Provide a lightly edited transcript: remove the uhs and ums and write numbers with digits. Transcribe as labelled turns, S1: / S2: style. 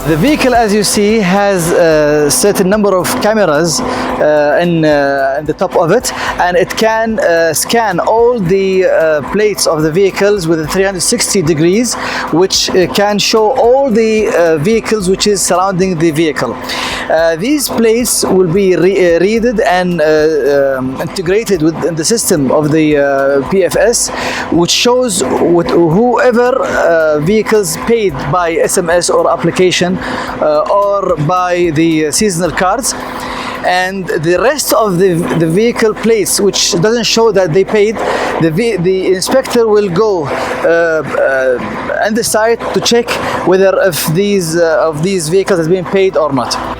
S1: The vehicle, as you see, has a certain number of cameras in the top of it, and it can scan all the plates of the vehicles with 360 degrees, which can show all the vehicles which is surrounding the vehicle. These plates will be readed and integrated within the system of the PFS, which shows whoever vehicles paid by SMS or application or by the seasonal cards, and the rest of the vehicle plates which doesn't show that they paid, the inspector will go on the site to check whether if these vehicles has been paid or not.